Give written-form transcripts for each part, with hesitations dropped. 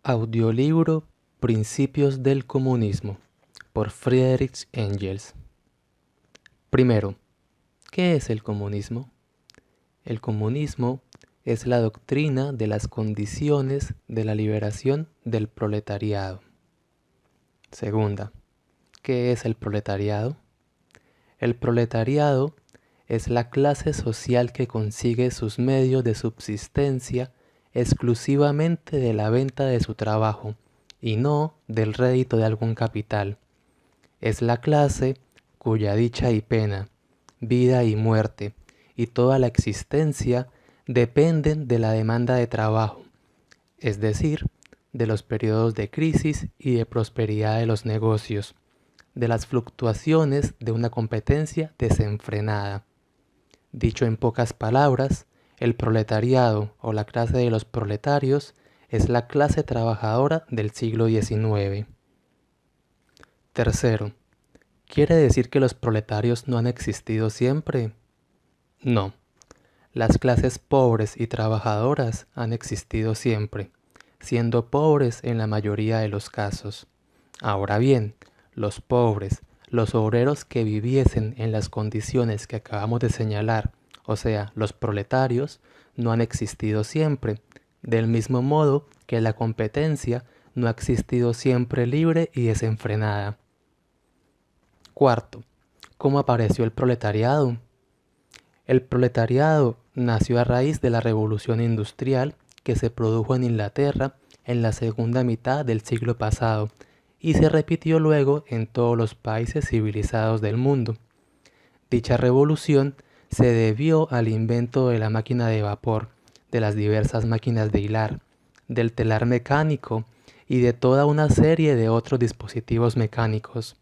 Audiolibro Principios del Comunismo por Friedrich Engels. Primero, ¿qué es el comunismo? El comunismo es la doctrina de las condiciones de la liberación del proletariado. Segunda, ¿qué es el proletariado? El proletariado es la clase social que consigue sus medios de subsistencia exclusivamente de la venta de su trabajo y no del rédito de algún capital. Es la clase cuya dicha y pena, vida y muerte y toda la existencia dependen de la demanda de trabajo, es decir, de los periodos de crisis y de prosperidad de los negocios, de las fluctuaciones de una competencia desenfrenada. Dicho en pocas palabras, el proletariado o la clase de los proletarios es la clase trabajadora del siglo XIX. Tercero, ¿quiere decir que los proletarios no han existido siempre? No, las clases pobres y trabajadoras han existido siempre, siendo pobres en la mayoría de los casos. Ahora bien, los pobres, los obreros que viviesen en las condiciones que acabamos de señalar, o sea, los proletarios, no han existido siempre, del mismo modo que la competencia no ha existido siempre libre y desenfrenada. Cuarto, ¿cómo apareció el proletariado? El proletariado nació a raíz de la revolución industrial que se produjo en Inglaterra en la segunda mitad del siglo pasado y se repitió luego en todos los países civilizados del mundo. Dicha revolución se debió al invento de la máquina de vapor, de las diversas máquinas de hilar, del telar mecánico y de toda una serie de otros dispositivos mecánicos.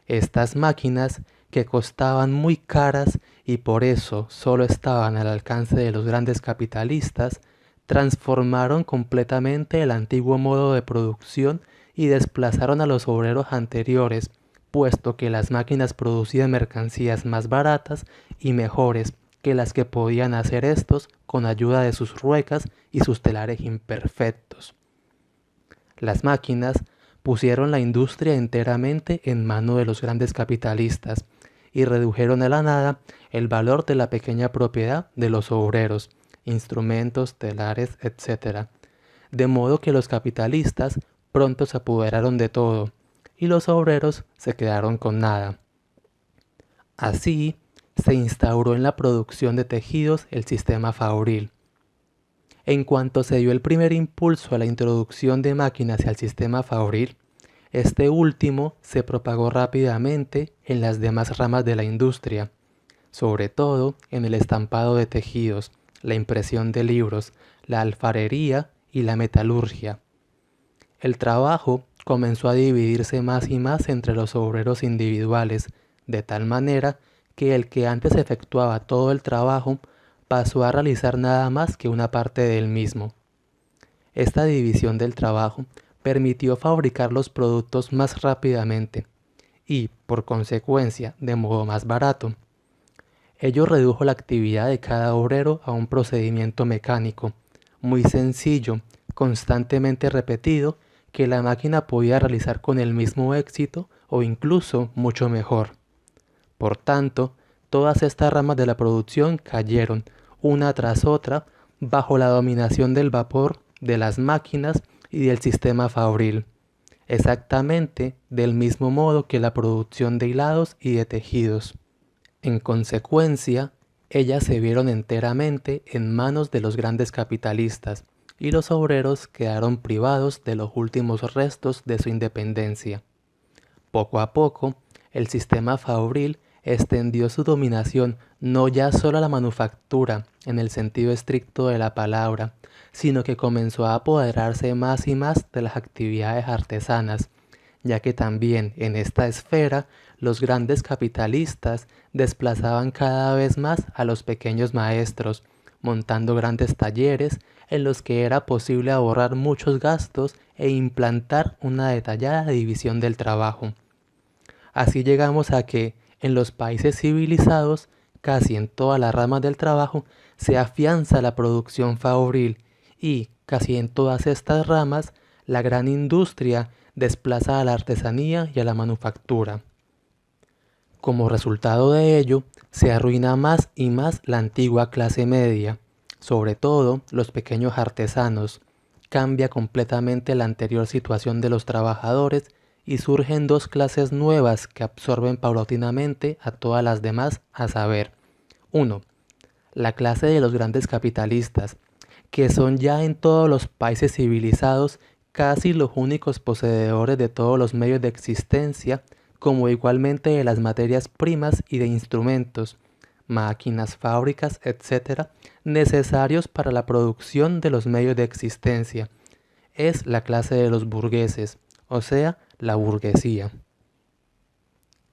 Estas máquinas, que costaban muy caras y por eso solo estaban al alcance de los grandes capitalistas, transformaron completamente el antiguo modo de producción y desplazaron a los obreros anteriores, puesto que las máquinas producían mercancías más baratas y mejores que las que podían hacer estos con ayuda de sus ruecas y sus telares imperfectos. Las máquinas pusieron la industria enteramente en manos de los grandes capitalistas y redujeron a la nada el valor de la pequeña propiedad de los obreros, instrumentos, telares, etc. De modo que los capitalistas pronto se apoderaron de todo y los obreros se quedaron con nada. Así se instauró en la producción de tejidos el sistema fabril. En cuanto se dio el primer impulso a la introducción de máquinas al sistema fabril, este último se propagó rápidamente en las demás ramas de la industria, sobre todo en el estampado de tejidos, la impresión de libros, la alfarería y la metalurgia. El trabajo comenzó a dividirse más y más entre los obreros individuales, de tal manera que el que antes efectuaba todo el trabajo pasó a realizar nada más que una parte del mismo. Esta división del trabajo permitió fabricar los productos más rápidamente y, por consecuencia, de modo más barato. Ello redujo la actividad de cada obrero a un procedimiento mecánico, muy sencillo, constantemente repetido, que la máquina podía realizar con el mismo éxito o incluso mucho mejor. Por tanto, todas estas ramas de la producción cayeron, una tras otra, bajo la dominación del vapor, de las máquinas y del sistema fabril, exactamente del mismo modo que la producción de hilados y de tejidos. En consecuencia, ellas se vieron enteramente en manos de los grandes capitalistas, y los obreros quedaron privados de los últimos restos de su independencia. Poco a poco, el sistema fabril extendió su dominación no ya solo a la manufactura, en el sentido estricto de la palabra, sino que comenzó a apoderarse más y más de las actividades artesanas, ya que también en esta esfera los grandes capitalistas desplazaban cada vez más a los pequeños maestros, montando grandes talleres en los que era posible ahorrar muchos gastos e implantar una detallada división del trabajo. Así llegamos a que, en los países civilizados, casi en todas las ramas del trabajo, se afianza la producción fabril y, casi en todas estas ramas, la gran industria desplaza a la artesanía y a la manufactura. Como resultado de ello, se arruina más y más la antigua clase media, sobre todo los pequeños artesanos. Cambia completamente la anterior situación de los trabajadores y surgen dos clases nuevas que absorben paulatinamente a todas las demás, a saber, 1. La clase de los grandes capitalistas, que son ya en todos los países civilizados casi los únicos poseedores de todos los medios de existencia, como igualmente de las materias primas y de instrumentos, máquinas, fábricas, etc., necesarios para la producción de los medios de existencia. Es la clase de los burgueses, o sea, la burguesía.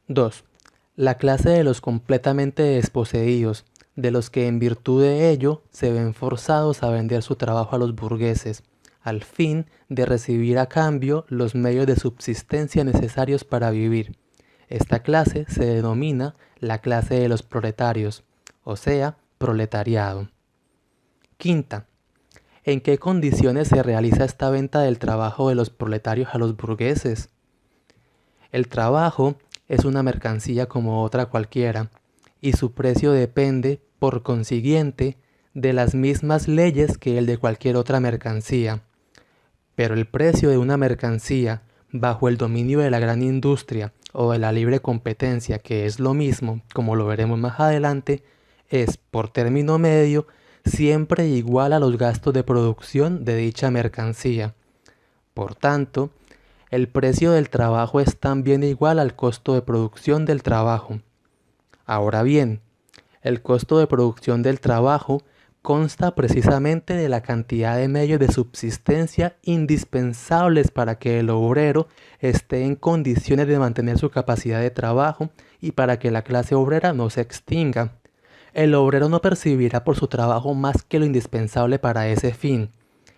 2. La clase de los completamente desposeídos, de los que en virtud de ello se ven forzados a vender su trabajo a los burgueses, al fin de recibir a cambio los medios de subsistencia necesarios para vivir. Esta clase se denomina la clase de los proletarios, o sea, proletariado. Quinta. ¿En qué condiciones se realiza esta venta del trabajo de los proletarios a los burgueses? El trabajo es una mercancía como otra cualquiera, y su precio depende, por consiguiente, de las mismas leyes que el de cualquier otra mercancía. Pero el precio de una mercancía, bajo el dominio de la gran industria o de la libre competencia, que es lo mismo, como lo veremos más adelante, es, por término medio, siempre igual a los gastos de producción de dicha mercancía. Por tanto, el precio del trabajo es también igual al costo de producción del trabajo. Ahora bien, el costo de producción del trabajo consta precisamente de la cantidad de medios de subsistencia indispensables para que el obrero esté en condiciones de mantener su capacidad de trabajo y para que la clase obrera no se extinga. El obrero no percibirá por su trabajo más que lo indispensable para ese fin.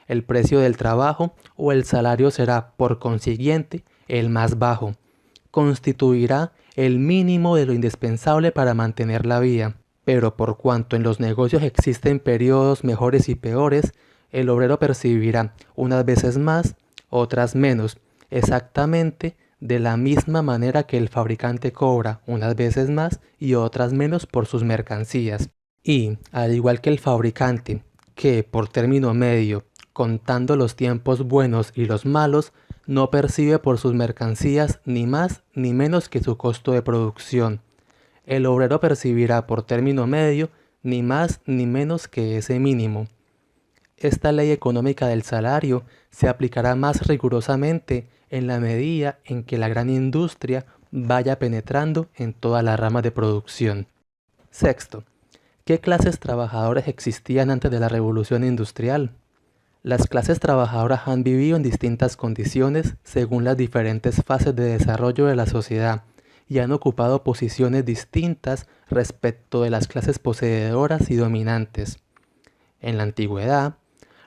El precio del trabajo o el salario será, por consiguiente, el más bajo. Constituirá el mínimo de lo indispensable para mantener la vida. Pero por cuanto en los negocios existen periodos mejores y peores, el obrero percibirá unas veces más, otras menos, exactamente de la misma manera que el fabricante cobra unas veces más y otras menos por sus mercancías. Y, al igual que el fabricante, que por término medio, contando los tiempos buenos y los malos, no percibe por sus mercancías ni más ni menos que su costo de producción, el obrero percibirá por término medio ni más ni menos que ese mínimo. Esta ley económica del salario se aplicará más rigurosamente en la medida en que la gran industria vaya penetrando en todas las ramas de producción. Sexto, ¿qué clases trabajadoras existían antes de la revolución industrial? Las clases trabajadoras han vivido en distintas condiciones según las diferentes fases de desarrollo de la sociedad y han ocupado posiciones distintas respecto de las clases poseedoras y dominantes. En la antigüedad,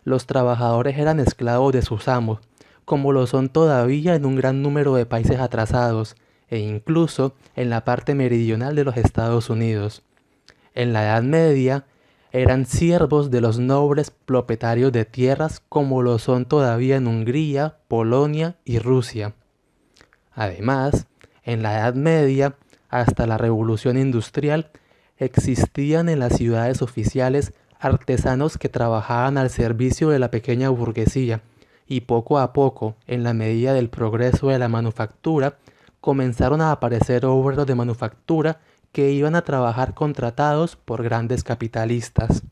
los trabajadores eran esclavos de sus amos, como lo son todavía en un gran número de países atrasados, e incluso en la parte meridional de los Estados Unidos. En la Edad Media, eran siervos de los nobles propietarios de tierras como lo son todavía en Hungría, Polonia y Rusia. Además, en la Edad Media, hasta la Revolución Industrial, existían en las ciudades oficiales artesanos que trabajaban al servicio de la pequeña burguesía, y poco a poco, en la medida del progreso de la manufactura, comenzaron a aparecer obreros de manufactura que iban a trabajar contratados por grandes capitalistas.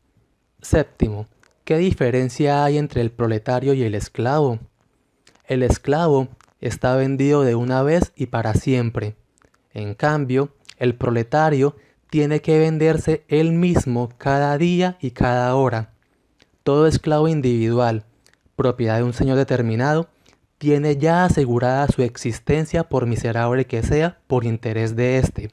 Séptimo, ¿qué diferencia hay entre el proletario y el esclavo? El esclavo está vendido de una vez y para siempre. En cambio, el proletario tiene que venderse él mismo cada día y cada hora. Todo esclavo individual, propiedad de un señor determinado, tiene ya asegurada su existencia, por miserable que sea, por interés de éste.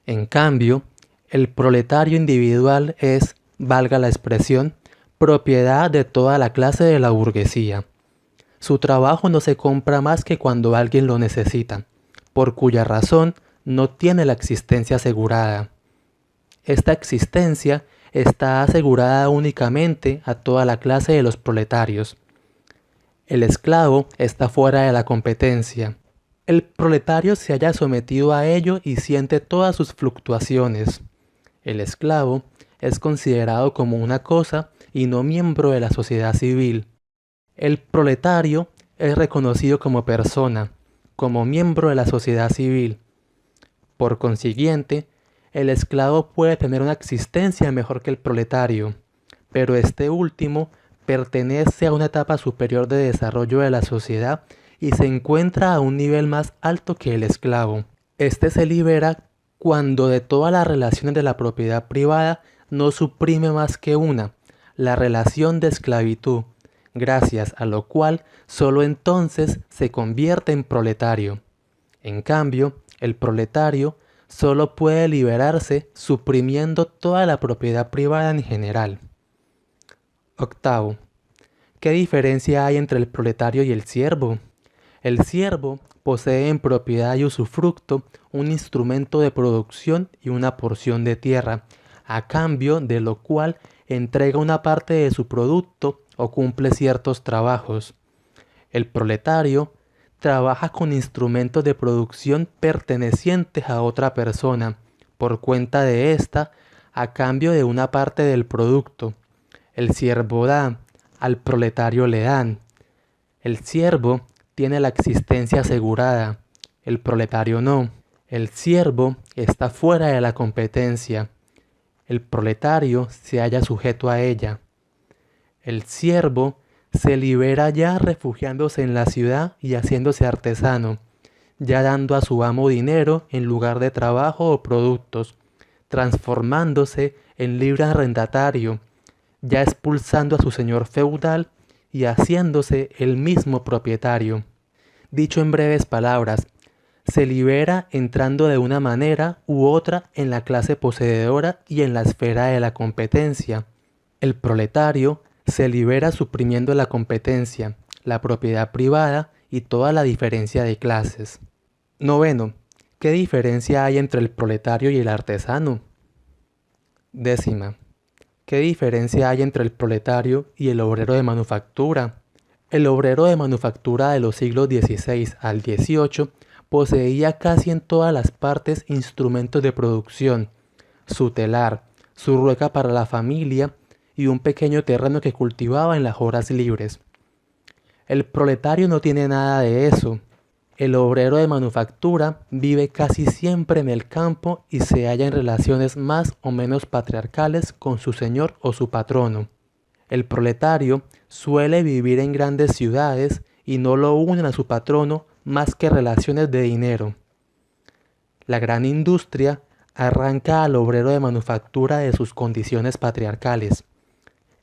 En cambio, el proletario individual es, valga la expresión, propiedad de toda la clase de la burguesía. Su trabajo no se compra más que cuando alguien lo necesita, por cuya razón no tiene la existencia asegurada. Esta existencia está asegurada únicamente a toda la clase de los proletarios. El esclavo está fuera de la competencia. El proletario se halla sometido a ello y siente todas sus fluctuaciones. El esclavo es considerado como una cosa y no miembro de la sociedad civil. El proletario es reconocido como persona, como miembro de la sociedad civil. Por consiguiente, el esclavo puede tener una existencia mejor que el proletario, pero este último pertenece a una etapa superior de desarrollo de la sociedad y se encuentra a un nivel más alto que el esclavo. Este se libera cuando de todas las relaciones de la propiedad privada no suprime más que una, la relación de esclavitud, gracias a lo cual solo entonces se convierte en proletario. En cambio, el proletario solo puede liberarse suprimiendo toda la propiedad privada en general. Octavo, ¿qué diferencia hay entre el proletario y el siervo? El siervo posee en propiedad y usufructo un instrumento de producción y una porción de tierra, a cambio de lo cual entrega una parte de su producto o cumple ciertos trabajos. El proletario trabaja con instrumentos de producción pertenecientes a otra persona, por cuenta de ésta, a cambio de una parte del producto. El siervo da, al proletario le dan. El siervo tiene la existencia asegurada, el proletario no. El siervo está fuera de la competencia, el proletario se halla sujeto a ella. El siervo se libera ya refugiándose en la ciudad y haciéndose artesano, ya dando a su amo dinero en lugar de trabajo o productos, transformándose en libre arrendatario, ya expulsando a su señor feudal y haciéndose el mismo propietario. Dicho en breves palabras, se libera entrando de una manera u otra en la clase poseedora y en la esfera de la competencia. El proletario se libera suprimiendo la competencia, la propiedad privada y toda la diferencia de clases. Noveno, ¿qué diferencia hay entre el proletario y el artesano? Décima, ¿qué diferencia hay entre el proletario y el obrero de manufactura? El obrero de manufactura de los siglos XVI al XVIII poseía casi en todas las partes instrumentos de producción, su telar, su rueca para la familia y un pequeño terreno que cultivaba en las horas libres. El proletario no tiene nada de eso. El obrero de manufactura vive casi siempre en el campo y se halla en relaciones más o menos patriarcales con su señor o su patrono. El proletario suele vivir en grandes ciudades y no lo unen a su patrono más que relaciones de dinero. La gran industria arranca al obrero de manufactura de sus condiciones patriarcales.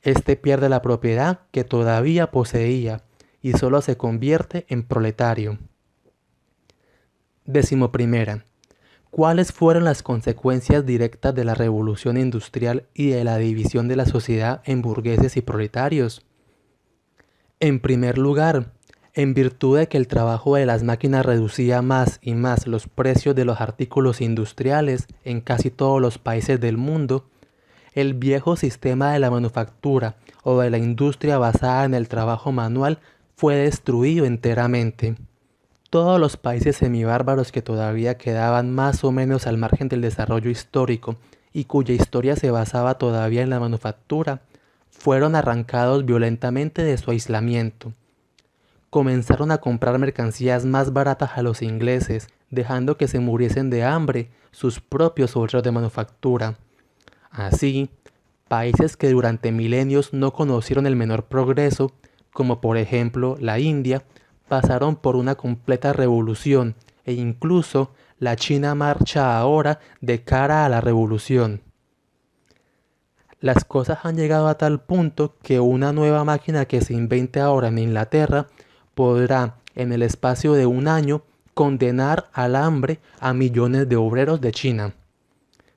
Este pierde la propiedad que todavía poseía y solo se convierte en proletario. 11. ¿Cuáles fueron las consecuencias directas de la revolución industrial y de la división de la sociedad en burgueses y proletarios? En primer lugar, en virtud de que el trabajo de las máquinas reducía más y más los precios de los artículos industriales en casi todos los países del mundo, el viejo sistema de la manufactura o de la industria basada en el trabajo manual fue destruido enteramente. Todos los países semibárbaros que todavía quedaban más o menos al margen del desarrollo histórico y cuya historia se basaba todavía en la manufactura, fueron arrancados violentamente de su aislamiento. Comenzaron a comprar mercancías más baratas a los ingleses, dejando que se muriesen de hambre sus propios obreros de manufactura. Así, países que durante milenios no conocieron el menor progreso, como por ejemplo la India, pasaron por una completa revolución e incluso la China marcha ahora de cara a la revolución. Las cosas han llegado a tal punto que una nueva máquina que se invente ahora en Inglaterra podrá, en el espacio de un año, condenar al hambre a millones de obreros de China.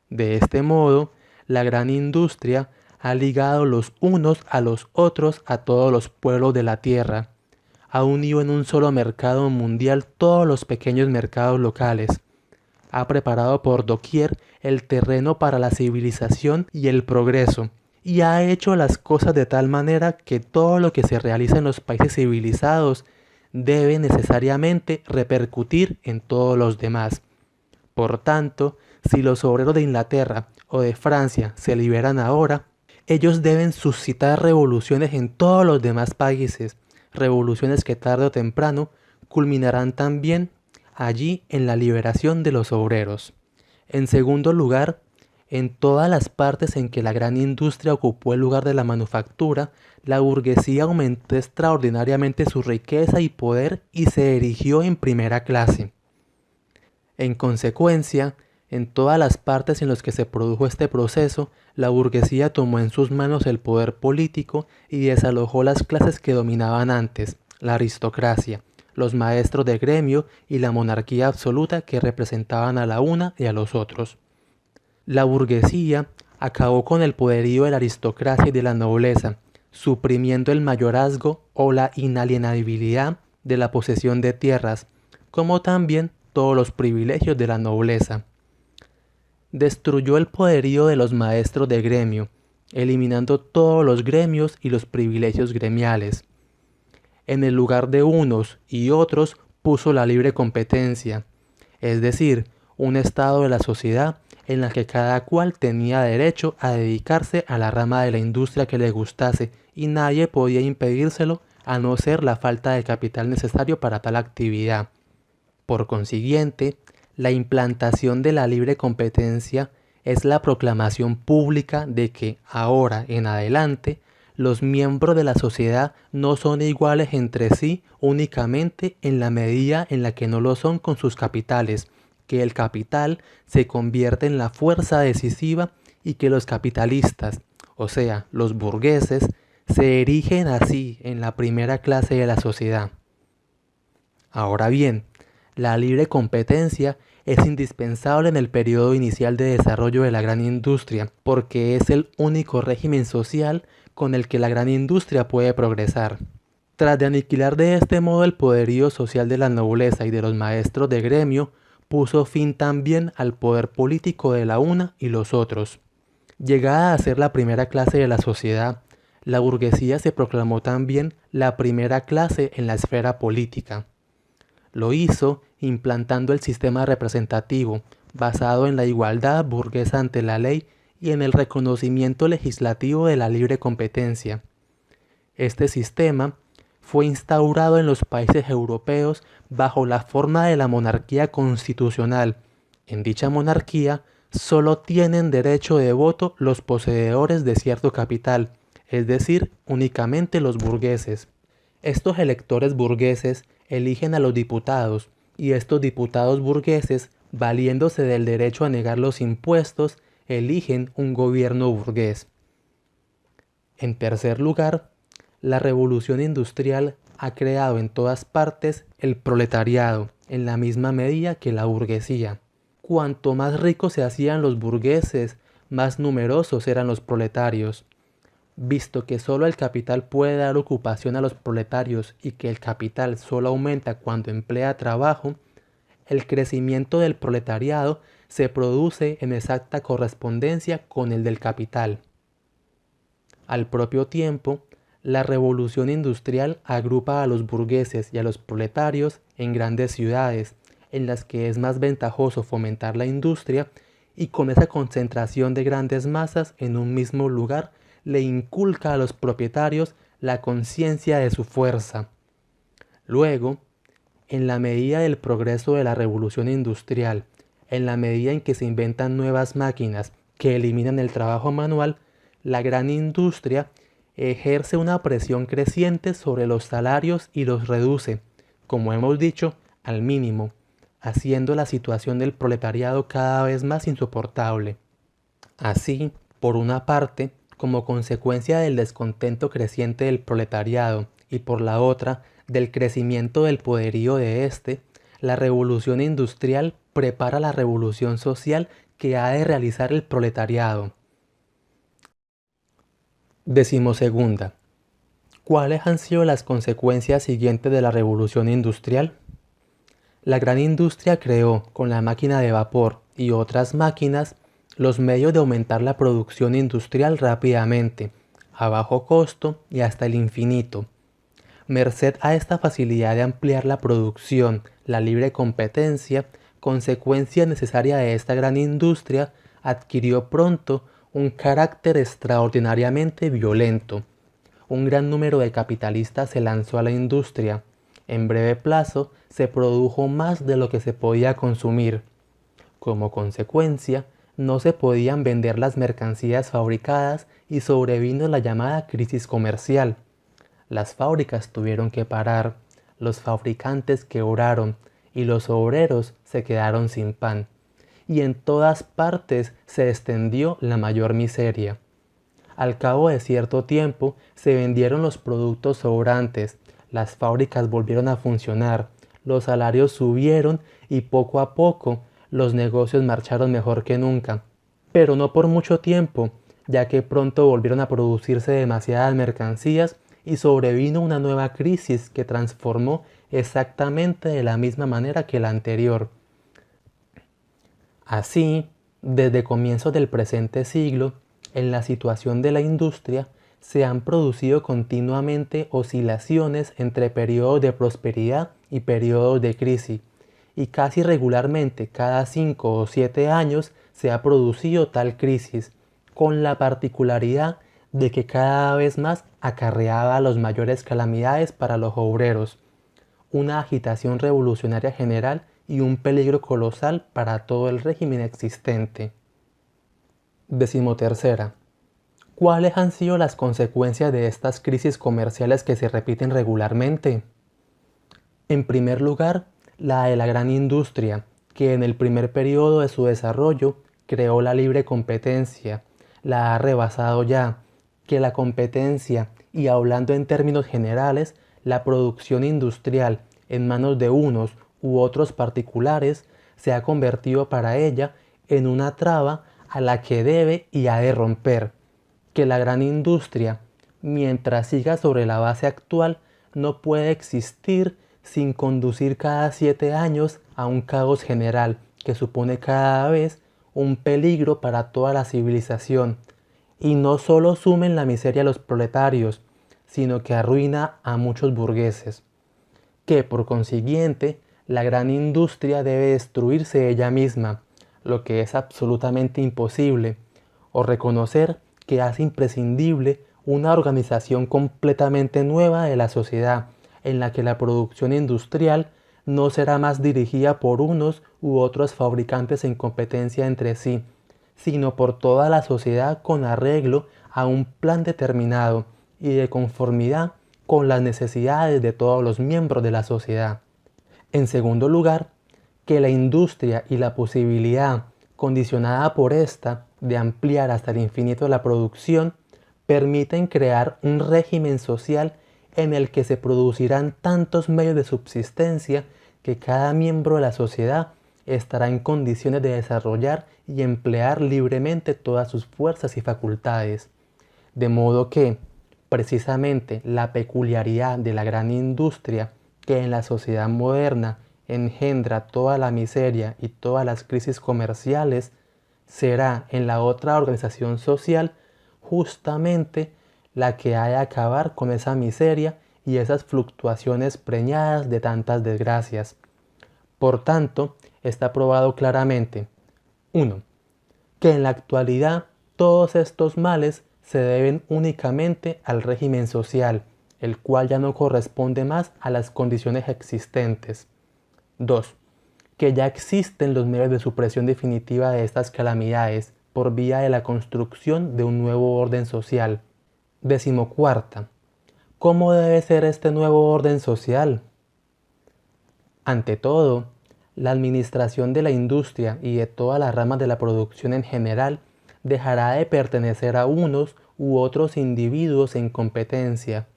De este modo, la gran industria ha ligado los unos a los otros a todos los pueblos de la tierra. Ha unido en un solo mercado mundial todos los pequeños mercados locales. Ha preparado por doquier el terreno para la civilización y el progreso, y ha hecho las cosas de tal manera que todo lo que se realiza en los países civilizados debe necesariamente repercutir en todos los demás. Por tanto, si los obreros de Inglaterra o de Francia se liberan ahora, ellos deben suscitar revoluciones en todos los demás países, revoluciones que tarde o temprano culminarán también allí en la liberación de los obreros. En segundo lugar, en todas las partes en que la gran industria ocupó el lugar de la manufactura, la burguesía aumentó extraordinariamente su riqueza y poder y se erigió en primera clase. En consecuencia, en todas las partes en las que se produjo este proceso, la burguesía tomó en sus manos el poder político y desalojó las clases que dominaban antes, la aristocracia, los maestros de gremio y la monarquía absoluta que representaban a la una y a los otros. La burguesía acabó con el poderío de la aristocracia y de la nobleza, suprimiendo el mayorazgo o la inalienabilidad de la posesión de tierras, como también todos los privilegios de la nobleza. Destruyó el poderío de los maestros de gremio, eliminando todos los gremios y los privilegios gremiales. En el lugar de unos y otros puso la libre competencia, es decir, un estado de la sociedad en la que cada cual tenía derecho a dedicarse a la rama de la industria que le gustase y nadie podía impedírselo a no ser la falta de capital necesario para tal actividad. Por consiguiente, la implantación de la libre competencia es la proclamación pública de que, ahora en adelante, los miembros de la sociedad no son iguales entre sí únicamente en la medida en la que no lo son con sus capitales, que el capital se convierte en la fuerza decisiva y que los capitalistas, o sea, los burgueses, se erigen así en la primera clase de la sociedad. Ahora bien, la libre competencia es indispensable en el periodo inicial de desarrollo de la gran industria, porque es el único régimen social con el que la gran industria puede progresar. Tras de aniquilar de este modo el poderío social de la nobleza y de los maestros de gremio, puso fin también al poder político de la una y los otros. Llegada a ser la primera clase de la sociedad, la burguesía se proclamó también la primera clase en la esfera política. Lo hizo implantando el sistema representativo, basado en la igualdad burguesa ante la ley y en el reconocimiento legislativo de la libre competencia. Este sistema fue instaurado en los países europeos bajo la forma de la monarquía constitucional. En dicha monarquía solo tienen derecho de voto los poseedores de cierto capital, es decir, únicamente los burgueses. Estos electores burgueses eligen a los diputados y estos diputados burgueses, valiéndose del derecho a negar los impuestos, eligen un gobierno burgués. En tercer lugar, la revolución industrial ha creado en todas partes el proletariado, en la misma medida que la burguesía. Cuanto más ricos se hacían los burgueses, más numerosos eran los proletarios. Visto que solo el capital puede dar ocupación a los proletarios y que el capital solo aumenta cuando emplea trabajo, el crecimiento del proletariado se produce en exacta correspondencia con el del capital. Al propio tiempo, la revolución industrial agrupa a los burgueses y a los proletarios en grandes ciudades, en las que es más ventajoso fomentar la industria, y con esa concentración de grandes masas en un mismo lugar le inculca a los propietarios la conciencia de su fuerza. Luego, en la medida del progreso de la revolución industrial, en la medida en que se inventan nuevas máquinas que eliminan el trabajo manual, la gran industria ejerce una presión creciente sobre los salarios y los reduce, como hemos dicho, al mínimo, haciendo la situación del proletariado cada vez más insoportable. Así, por una parte, como consecuencia del descontento creciente del proletariado y por la otra, del crecimiento del poderío de éste, la revolución industrial prepara la revolución social que ha de realizar el proletariado. 12. ¿Cuáles han sido las consecuencias siguientes de la revolución industrial? La gran industria creó, con la máquina de vapor y otras máquinas, los medios de aumentar la producción industrial rápidamente, a bajo costo y hasta el infinito. Merced a esta facilidad de ampliar la producción, la libre competencia, consecuencia necesaria de esta gran industria, adquirió pronto un carácter extraordinariamente violento. Un gran número de capitalistas se lanzó a la industria. En breve plazo se produjo más de lo que se podía consumir. Como consecuencia, no se podían vender las mercancías fabricadas y sobrevino la llamada crisis comercial. Las fábricas tuvieron que parar, los fabricantes quebraron y los obreros se quedaron sin pan. Y en todas partes se extendió la mayor miseria. Al cabo de cierto tiempo se vendieron los productos sobrantes, las fábricas volvieron a funcionar, los salarios subieron y poco a poco los negocios marcharon mejor que nunca. Pero no por mucho tiempo, ya que pronto volvieron a producirse demasiadas mercancías y sobrevino una nueva crisis que transformó exactamente de la misma manera que la anterior. Así, desde comienzos del presente siglo, en la situación de la industria, se han producido continuamente oscilaciones entre periodos de prosperidad y periodos de crisis, y casi regularmente cada 5 o 7 años se ha producido tal crisis, con la particularidad de que cada vez más acarreaba las mayores calamidades para los obreros, una agitación revolucionaria general y un peligro colosal para todo el régimen existente. 13. ¿Cuáles han sido las consecuencias de estas crisis comerciales que se repiten regularmente? En primer lugar, la de la gran industria, que en el primer periodo de su desarrollo creó la libre competencia, la ha rebasado ya, que la competencia, y hablando en términos generales, la producción industrial en manos de unos u otros particulares, se ha convertido para ella en una traba a la que debe y ha de romper, que la gran industria, mientras siga sobre la base actual, no puede existir sin conducir cada 7 años a un caos general que supone cada vez un peligro para toda la civilización, y no solo sume en la miseria a los proletarios, sino que arruina a muchos burgueses, que por consiguiente la gran industria debe destruirse ella misma, lo que es absolutamente imposible, o reconocer que hace imprescindible una organización completamente nueva de la sociedad, en la que la producción industrial no será más dirigida por unos u otros fabricantes en competencia entre sí, sino por toda la sociedad con arreglo a un plan determinado y de conformidad con las necesidades de todos los miembros de la sociedad. En segundo lugar, que la industria y la posibilidad, condicionada por esta, de ampliar hasta el infinito la producción, permiten crear un régimen social en el que se producirán tantos medios de subsistencia que cada miembro de la sociedad estará en condiciones de desarrollar y emplear libremente todas sus fuerzas y facultades. De modo que, precisamente, la peculiaridad de la gran industria que en la sociedad moderna engendra toda la miseria y todas las crisis comerciales, será en la otra organización social justamente la que ha de acabar con esa miseria y esas fluctuaciones preñadas de tantas desgracias. Por tanto, está probado claramente: 1. Que en la actualidad todos estos males se deben únicamente al régimen social, el cual ya no corresponde más a las condiciones existentes. 2. Que ya existen los medios de supresión definitiva de estas calamidades por vía de la construcción de un nuevo orden social. 14. ¿Cómo debe ser este nuevo orden social? Ante todo, la administración de la industria y de todas las ramas de la producción en general dejará de pertenecer a unos u otros individuos en competencia.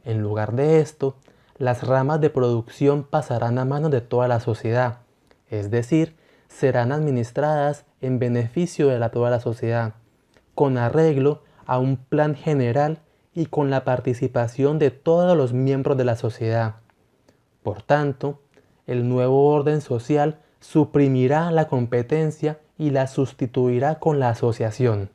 En lugar de esto, las ramas de producción pasarán a manos de toda la sociedad, es decir, serán administradas en beneficio de toda la sociedad, con arreglo a un plan general y con la participación de todos los miembros de la sociedad. Por tanto, el nuevo orden social suprimirá la competencia y la sustituirá con la asociación.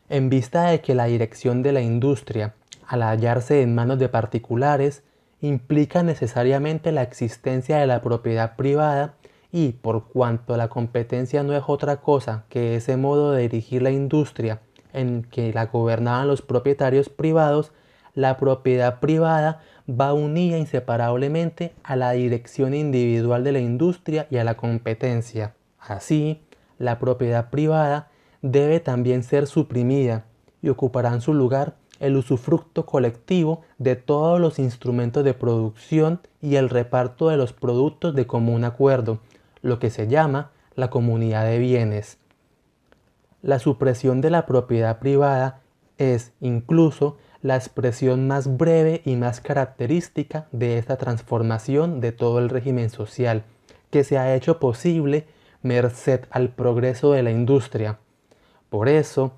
En vista de que la dirección de la industria, al hallarse en manos de particulares, implica necesariamente la existencia de la propiedad privada y, por cuanto la competencia no es otra cosa que ese modo de dirigir la industria en que la gobernaban los propietarios privados, la propiedad privada va unida inseparablemente a la dirección individual de la industria y a la competencia. Así, la propiedad privada debe también ser suprimida y ocuparán su lugar el usufructo colectivo de todos los instrumentos de producción y el reparto de los productos de común acuerdo, lo que se llama la comunidad de bienes. La supresión de la propiedad privada es incluso la expresión más breve y más característica de esta transformación de todo el régimen social, que se ha hecho posible merced al progreso de la industria. Por eso,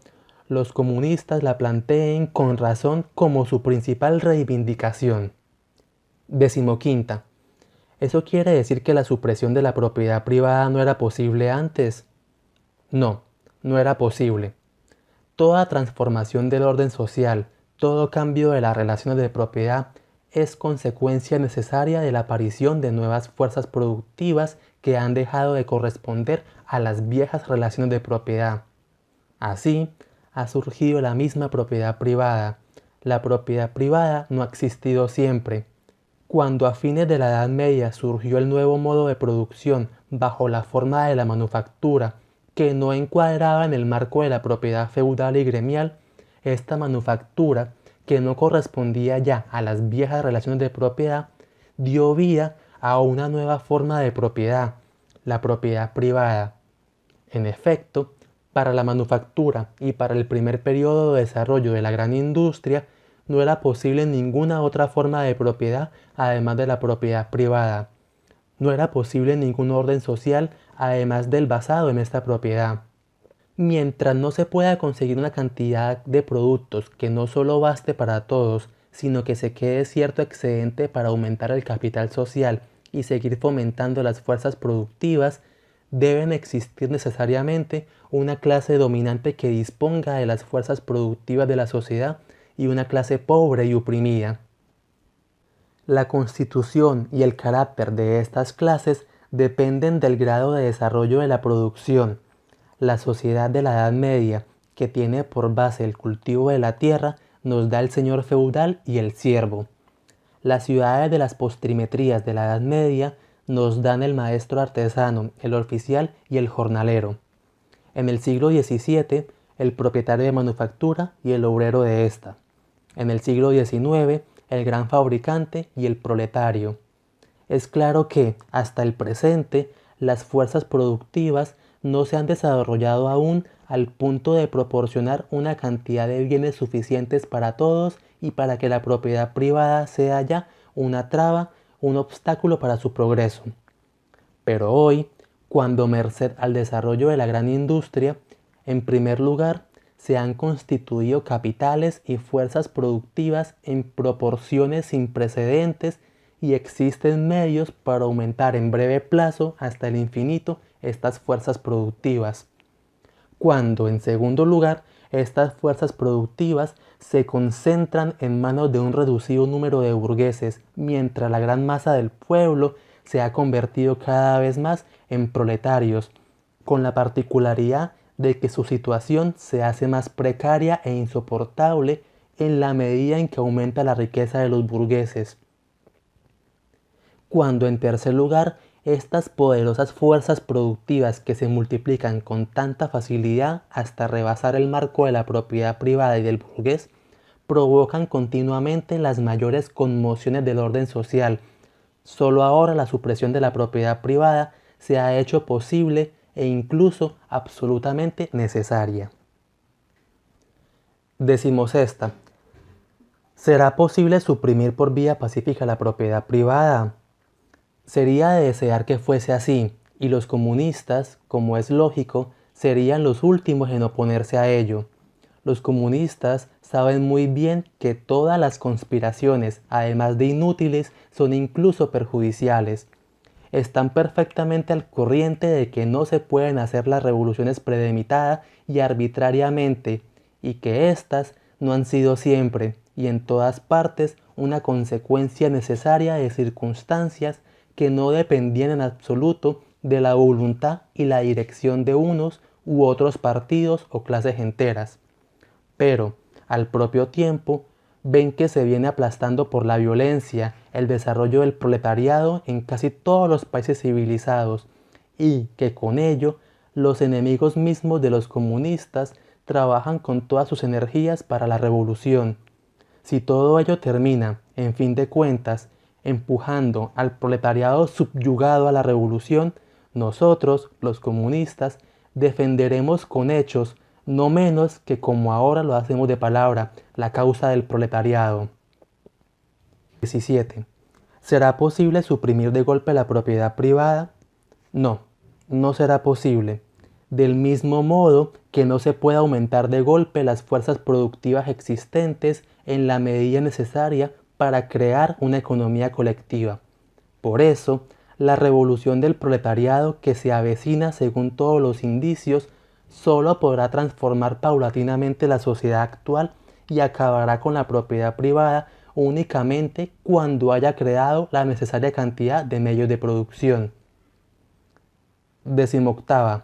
los comunistas la planteen con razón como su principal reivindicación. 15. ¿Eso quiere decir que la supresión de la propiedad privada no era posible antes? No, no era posible. Toda transformación del orden social, todo cambio de las relaciones de propiedad es consecuencia necesaria de la aparición de nuevas fuerzas productivas que han dejado de corresponder a las viejas relaciones de propiedad. Así, ha surgido la misma propiedad privada. La propiedad privada no ha existido siempre. Cuando a fines de la Edad Media surgió el nuevo modo de producción bajo la forma de la manufactura, que no encuadraba en el marco de la propiedad feudal y gremial, esta manufactura, que no correspondía ya a las viejas relaciones de propiedad, dio vida a una nueva forma de propiedad, la propiedad privada. En efecto, para la manufactura y para el primer periodo de desarrollo de la gran industria, no era posible ninguna otra forma de propiedad además de la propiedad privada. No era posible ningún orden social además del basado en esta propiedad. Mientras no se pueda conseguir una cantidad de productos que no solo baste para todos, sino que se quede cierto excedente para aumentar el capital social y seguir fomentando las fuerzas productivas, deben existir necesariamente una clase dominante que disponga de las fuerzas productivas de la sociedad y una clase pobre y oprimida. La constitución y el carácter de estas clases dependen del grado de desarrollo de la producción. La sociedad de la Edad Media, que tiene por base el cultivo de la tierra, nos da el señor feudal y el siervo. Las ciudades de las postrimerías de la Edad Media nos dan el maestro artesano, el oficial y el jornalero. En el siglo XVII, el propietario de manufactura y el obrero de ésta. En el siglo XIX, el gran fabricante y el proletario. Es claro que, hasta el presente, las fuerzas productivas no se han desarrollado aún al punto de proporcionar una cantidad de bienes suficientes para todos y para que la propiedad privada sea ya una traba, un obstáculo para su progreso. Pero hoy, cuando merced al desarrollo de la gran industria, en primer lugar, se han constituido capitales y fuerzas productivas en proporciones sin precedentes y existen medios para aumentar en breve plazo hasta el infinito estas fuerzas productivas. Cuando, en segundo lugar, estas fuerzas productivas se concentran en manos de un reducido número de burgueses, mientras la gran masa del pueblo se ha convertido cada vez más en proletarios, con la particularidad de que su situación se hace más precaria e insoportable en la medida en que aumenta la riqueza de los burgueses. Cuando, en tercer lugar, estas poderosas fuerzas productivas que se multiplican con tanta facilidad hasta rebasar el marco de la propiedad privada y del burgués, provocan continuamente las mayores conmociones del orden social. Solo ahora la supresión de la propiedad privada se ha hecho posible e incluso absolutamente necesaria. 16. ¿Será posible suprimir por vía pacífica la propiedad privada? Sería de desear que fuese así, y los comunistas, como es lógico, serían los últimos en oponerse a ello. Los comunistas saben muy bien que todas las conspiraciones, además de inútiles, son incluso perjudiciales. están perfectamente al corriente de que no se pueden hacer las revoluciones premeditadas y arbitrariamente, y que éstas no han sido siempre y en todas partes una consecuencia necesaria de circunstancias que no dependían en absoluto de la voluntad y la dirección de unos u otros partidos o clases enteras. Pero, al propio tiempo, ven que se viene aplastando por la violencia el desarrollo del proletariado en casi todos los países civilizados y que con ello los enemigos mismos de los comunistas trabajan con todas sus energías para la revolución. Si todo ello termina, en fin de cuentas, empujando al proletariado subyugado a la revolución, nosotros, los comunistas, defenderemos con hechos, no menos que como ahora lo hacemos de palabra, la causa del proletariado. 17. ¿Será posible suprimir de golpe la propiedad privada? No, no será posible. Del mismo modo que no se puede aumentar de golpe las fuerzas productivas existentes en la medida necesaria para crear una economía colectiva. Por eso, la revolución del proletariado que se avecina según todos los indicios solo podrá transformar paulatinamente la sociedad actual y acabará con la propiedad privada únicamente cuando haya creado la necesaria cantidad de medios de producción. 18.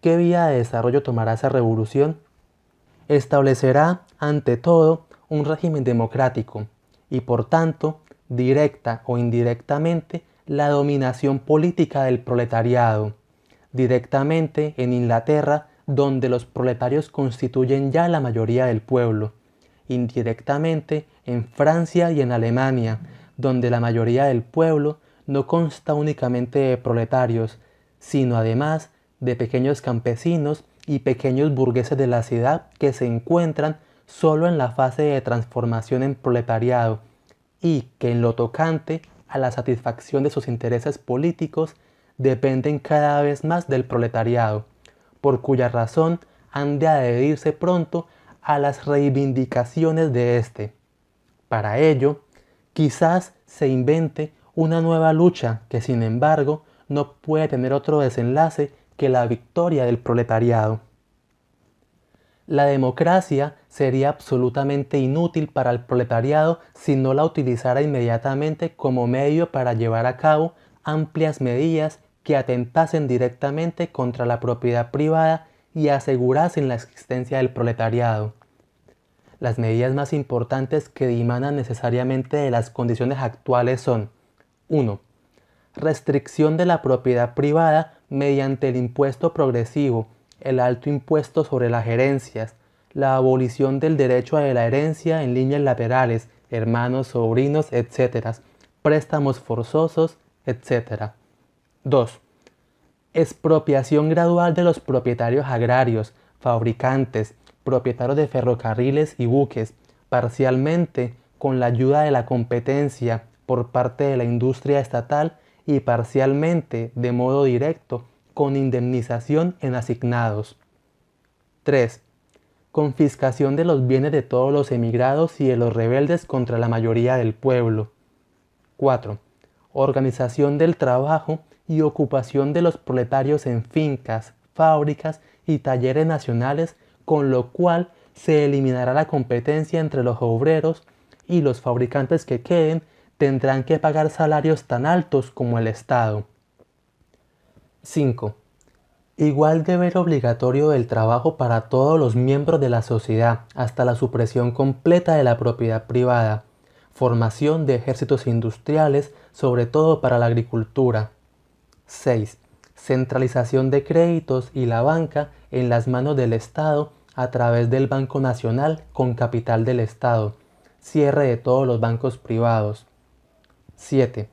¿Qué vía de desarrollo tomará esa revolución? Establecerá, ante todo, un régimen democrático y, por tanto, directa o indirectamente, la dominación política del proletariado. Directamente en Inglaterra, donde los proletarios constituyen ya la mayoría del pueblo. Indirectamente en Francia y en Alemania, donde la mayoría del pueblo no consta únicamente de proletarios, sino además de pequeños campesinos y pequeños burgueses de la ciudad que se encuentran solo en la fase de transformación en proletariado y que en lo tocante a la satisfacción de sus intereses políticos dependen cada vez más del proletariado, por cuya razón han de adherirse pronto a las reivindicaciones de éste. Para ello, quizás se invente una nueva lucha que, sin embargo, no puede tener otro desenlace que la victoria del proletariado. La democracia sería absolutamente inútil para el proletariado si no la utilizara inmediatamente como medio para llevar a cabo amplias medidas que atentasen directamente contra la propiedad privada y asegurasen la existencia del proletariado. Las medidas más importantes que dimanan necesariamente de las condiciones actuales son: 1. Restricción de la propiedad privada mediante el impuesto progresivo, el alto impuesto sobre las herencias, la abolición del derecho a la herencia en líneas laterales, hermanos, sobrinos, etc., préstamos forzosos, etc. 2. Expropiación gradual de los propietarios agrarios, fabricantes, propietarios de ferrocarriles y buques, parcialmente con la ayuda de la competencia por parte de la industria estatal y parcialmente de modo directo con indemnización en asignados. 3. Confiscación de los bienes de todos los emigrados y de los rebeldes contra la mayoría del pueblo. 4. Organización del trabajo y ocupación de los proletarios en fincas, fábricas y talleres nacionales, con lo cual se eliminará la competencia entre los obreros y los fabricantes que queden tendrán que pagar salarios tan altos como el Estado. 5. Igual deber obligatorio del trabajo para todos los miembros de la sociedad, hasta la supresión completa de la propiedad privada. Formación de ejércitos industriales, sobre todo para la agricultura. 6. Centralización de créditos y la banca en las manos del Estado a través del Banco Nacional con capital del Estado. Cierre de todos los bancos privados. 7.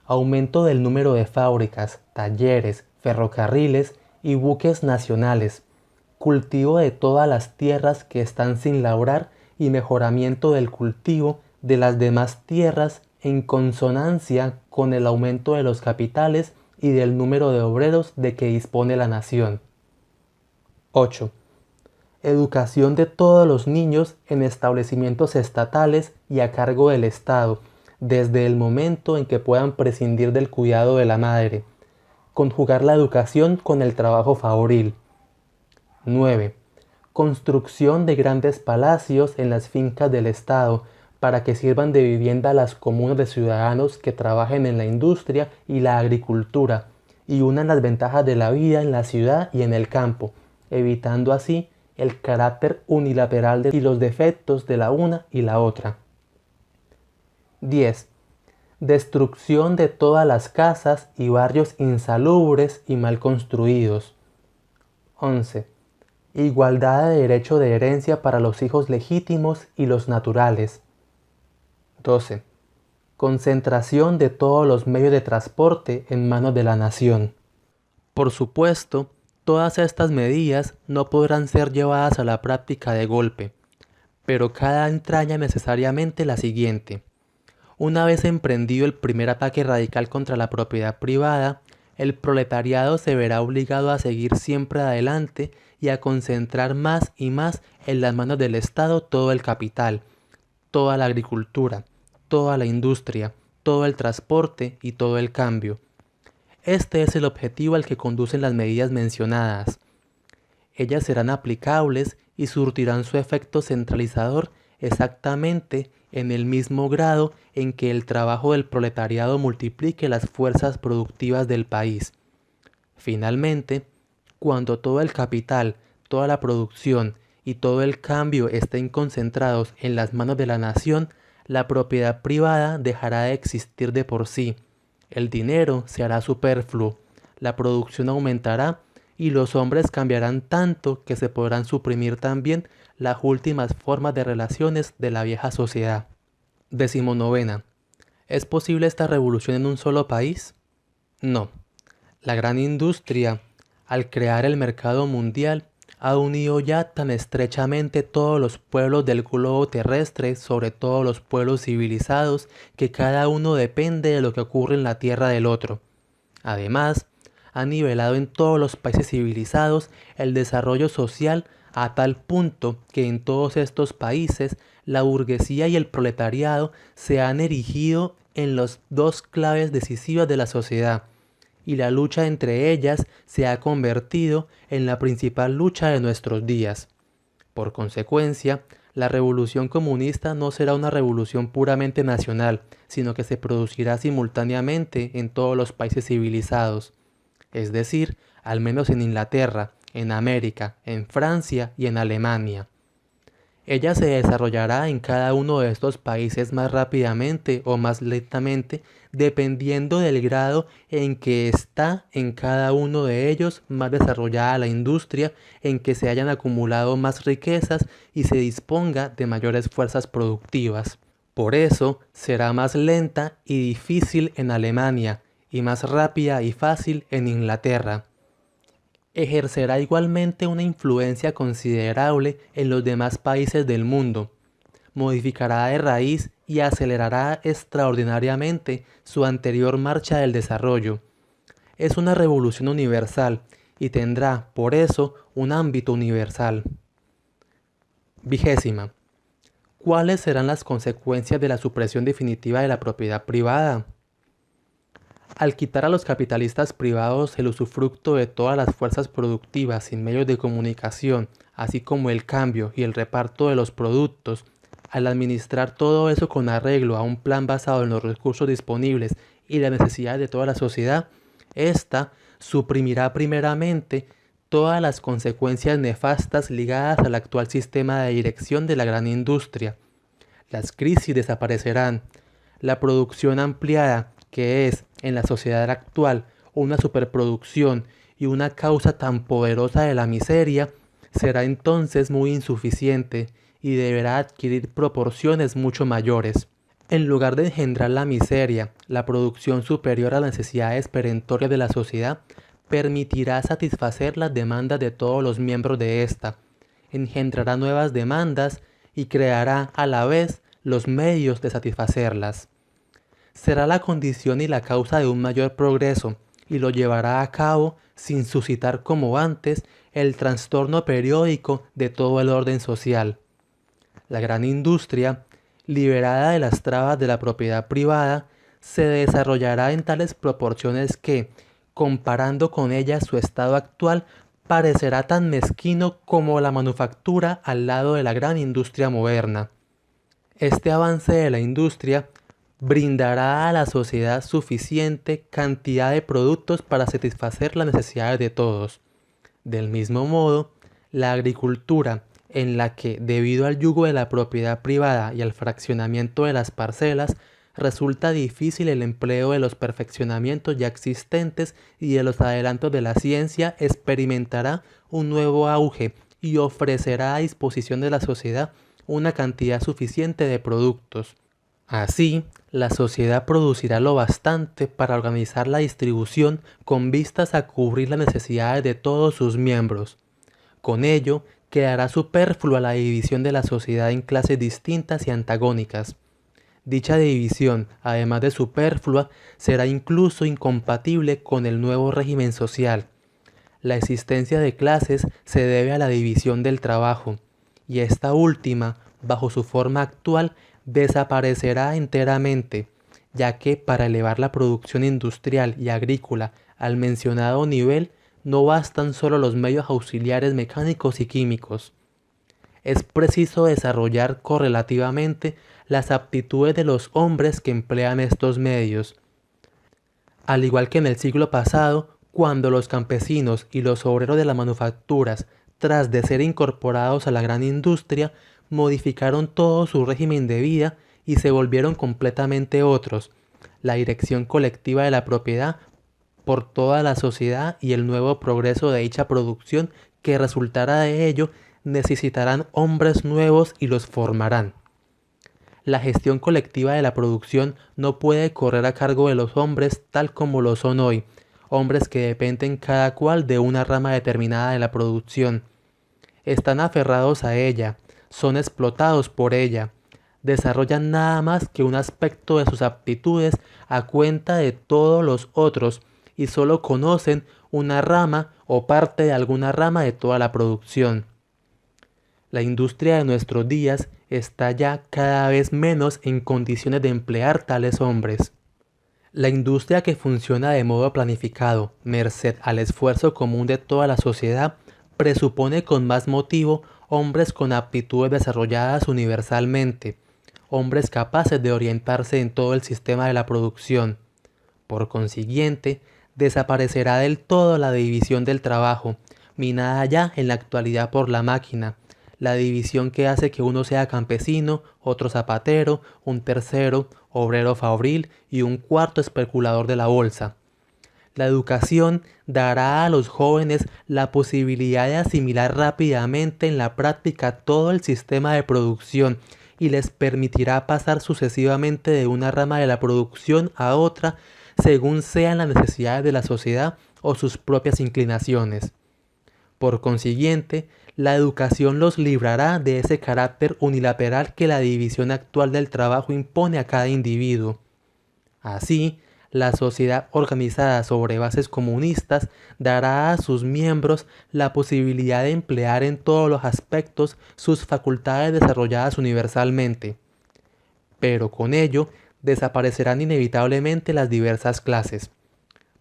Aumento del número de fábricas, talleres, ferrocarriles y buques nacionales. Cultivo de todas las tierras que están sin labrar y mejoramiento del cultivo de las demás tierras en consonancia con el aumento de los capitales y del número de obreros de que dispone la nación. 8. Educación de todos los niños en establecimientos estatales y a cargo del Estado, desde el momento en que puedan prescindir del cuidado de la madre. Conjugar la educación con el trabajo favoril. 9. Construcción de grandes palacios en las fincas del Estado para que sirvan de vivienda a las comunas de ciudadanos que trabajen en la industria y la agricultura y unan las ventajas de la vida en la ciudad y en el campo, evitando así el carácter unilateral y los defectos de la una y la otra. 10. Destrucción de todas las casas y barrios insalubres y mal construidos. 11. Igualdad de derecho de herencia para los hijos legítimos y los naturales. 12. Concentración de todos los medios de transporte en manos de la nación. Por supuesto, todas estas medidas no podrán ser llevadas a la práctica de golpe, pero cada entraña necesariamente la siguiente. Una vez emprendido el primer ataque radical contra la propiedad privada, el proletariado se verá obligado a seguir siempre adelante y a concentrar más y más en las manos del Estado todo el capital, toda la agricultura, toda la industria, todo el transporte y todo el cambio. Este es el objetivo al que conducen las medidas mencionadas. Ellas serán aplicables y surtirán su efecto centralizador exactamente en el mismo grado en que el trabajo del proletariado multiplique las fuerzas productivas del país. Finalmente, cuando todo el capital, toda la producción y todo el cambio estén concentrados en las manos de la nación, la propiedad privada dejará de existir de por sí, el dinero se hará superfluo, la producción aumentará y los hombres cambiarán tanto que se podrán suprimir también las últimas formas de relaciones de la vieja sociedad. 19. ¿Es posible esta revolución en un solo país? No. La gran industria, al crear el mercado mundial, ha unido ya tan estrechamente todos los pueblos del globo terrestre, sobre todo los pueblos civilizados, que cada uno depende de lo que ocurre en la tierra del otro. Además, ha nivelado en todos los países civilizados el desarrollo social a tal punto que en todos estos países la burguesía y el proletariado se han erigido en las dos claves decisivas de la sociedad, y la lucha entre ellas se ha convertido en la principal lucha de nuestros días. Por consecuencia, la revolución comunista no será una revolución puramente nacional, sino que se producirá simultáneamente en todos los países civilizados, es decir, al menos en Inglaterra, en América, en Francia y en Alemania. Ella se desarrollará en cada uno de estos países más rápidamente o más lentamente, dependiendo del grado en que está en cada uno de ellos más desarrollada la industria, en que se hayan acumulado más riquezas y se disponga de mayores fuerzas productivas. Por eso será más lenta y difícil en Alemania y más rápida y fácil en Inglaterra. Ejercerá igualmente una influencia considerable en los demás países del mundo, modificará de raíz y acelerará extraordinariamente su anterior marcha del desarrollo. Es una revolución universal y tendrá, por eso, un ámbito universal. 20. ¿Cuáles serán las consecuencias de la supresión definitiva de la propiedad privada? Al quitar a los capitalistas privados el usufructo de todas las fuerzas productivas sin medios de comunicación, así como el cambio y el reparto de los productos, al administrar todo eso con arreglo a un plan basado en los recursos disponibles y las necesidades de toda la sociedad, ésta suprimirá primeramente todas las consecuencias nefastas ligadas al actual sistema de dirección de la gran industria. Las crisis desaparecerán, la producción ampliada, que es, en la sociedad actual, una superproducción y una causa tan poderosa de la miseria, será entonces muy insuficiente y deberá adquirir proporciones mucho mayores. En lugar de engendrar la miseria, la producción superior a las necesidades perentorias de la sociedad permitirá satisfacer las demandas de todos los miembros de ésta, engendrará nuevas demandas y creará a la vez los medios de satisfacerlas. Será la condición y la causa de un mayor progreso y lo llevará a cabo sin suscitar como antes el trastorno periódico de todo el orden social. La gran industria liberada de las trabas de la propiedad privada, se desarrollará en tales proporciones que, comparando con ella su estado actual, parecerá tan mezquino como la manufactura al lado de la gran industria moderna. Este avance de la industria brindará a la sociedad suficiente cantidad de productos para satisfacer las necesidades de todos. Del mismo modo, la agricultura, en la que, debido al yugo de la propiedad privada y al fraccionamiento de las parcelas, resulta difícil el empleo de los perfeccionamientos ya existentes y de los adelantos de la ciencia, experimentará un nuevo auge y ofrecerá a disposición de la sociedad una cantidad suficiente de productos. Así, la sociedad producirá lo bastante para organizar la distribución con vistas a cubrir las necesidades de todos sus miembros. Con ello, quedará superflua la división de la sociedad en clases distintas y antagónicas. Dicha división, además de superflua, será incluso incompatible con el nuevo régimen social. La existencia de clases se debe a la división del trabajo, y esta última, bajo su forma actual, desaparecerá enteramente, ya que para elevar la producción industrial y agrícola al mencionado nivel no bastan solo los medios auxiliares mecánicos y químicos. Es preciso desarrollar correlativamente las aptitudes de los hombres que emplean estos medios. Al igual que en el siglo pasado, cuando los campesinos y los obreros de las manufacturas, tras de ser incorporados a la gran industria, modificaron todo su régimen de vida y se volvieron completamente otros. La dirección colectiva de la propiedad por toda la sociedad y el nuevo progreso de dicha producción que resultará de ello necesitarán hombres nuevos y los formarán. La gestión colectiva de la producción no puede correr a cargo de los hombres tal como lo son hoy, hombres que dependen cada cual de una rama determinada de la producción. Están aferrados a ella, son explotados por ella, desarrollan nada más que un aspecto de sus aptitudes a cuenta de todos los otros y solo conocen una rama o parte de alguna rama de toda la producción. La industria de nuestros días está ya cada vez menos en condiciones de emplear tales hombres. La industria que funciona de modo planificado, merced al esfuerzo común de toda la sociedad, presupone con más motivo hombres con aptitudes desarrolladas universalmente, hombres capaces de orientarse en todo el sistema de la producción. Por consiguiente, desaparecerá del todo la división del trabajo, minada ya en la actualidad por la máquina, la división que hace que uno sea campesino, otro zapatero, un tercero, obrero fabril y un cuarto especulador de la bolsa. La educación dará a los jóvenes la posibilidad de asimilar rápidamente en la práctica todo el sistema de producción y les permitirá pasar sucesivamente de una rama de la producción a otra según sean las necesidades de la sociedad o sus propias inclinaciones. Por consiguiente, la educación los librará de ese carácter unilateral que la división actual del trabajo impone a cada individuo. Así, la sociedad organizada sobre bases comunistas dará a sus miembros la posibilidad de emplear en todos los aspectos sus facultades desarrolladas universalmente. Pero con ello desaparecerán inevitablemente las diversas clases.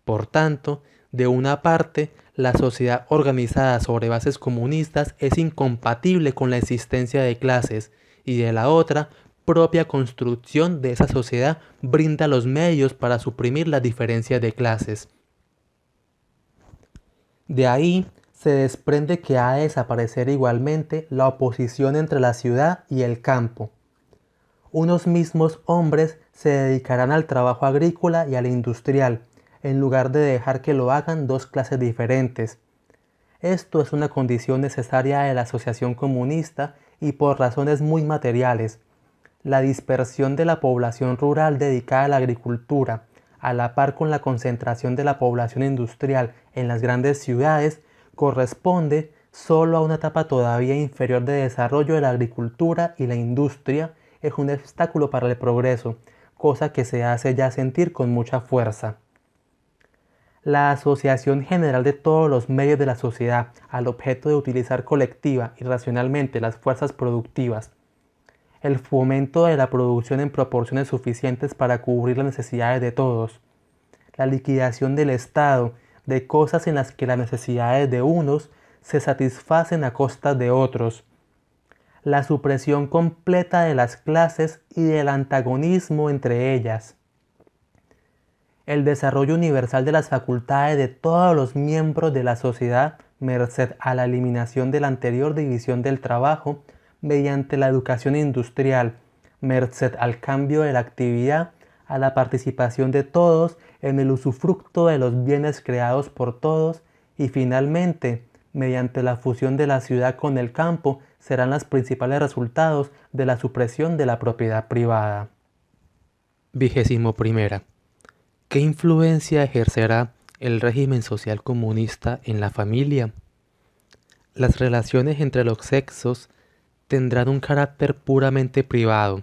Por tanto, de una parte, la sociedad organizada sobre bases comunistas es incompatible con la existencia de clases, y de la otra, propia construcción de esa sociedad brinda los medios para suprimir las diferencias de clases. De ahí se desprende que ha de desaparecer igualmente la oposición entre la ciudad y el campo. Unos mismos hombres se dedicarán al trabajo agrícola y al industrial, en lugar de dejar que lo hagan dos clases diferentes. Esto es una condición necesaria de la asociación comunista y por razones muy materiales. La dispersión de la población rural dedicada a la agricultura, a la par con la concentración de la población industrial en las grandes ciudades, corresponde solo a una etapa todavía inferior de desarrollo de la agricultura y la industria, es un obstáculo para el progreso, cosa que se hace ya sentir con mucha fuerza. La asociación general de todos los medios de la sociedad al objeto de utilizar colectiva y racionalmente las fuerzas productivas. el fomento de la producción en proporciones suficientes para cubrir las necesidades de todos, la liquidación del Estado de cosas en las que las necesidades de unos se satisfacen a costa de otros, la supresión completa de las clases y del antagonismo entre ellas, el desarrollo universal de las facultades de todos los miembros de la sociedad merced a la eliminación de la anterior división del trabajo mediante la educación industrial, merced al cambio de la actividad, a la participación de todos en el usufructo de los bienes creados por todos y finalmente, mediante la fusión de la ciudad con el campo, serán los principales resultados de la supresión de la propiedad privada. 21. ¿Qué influencia ejercerá el régimen social comunista en la familia? Las relaciones entre los sexos tendrán un carácter puramente privado,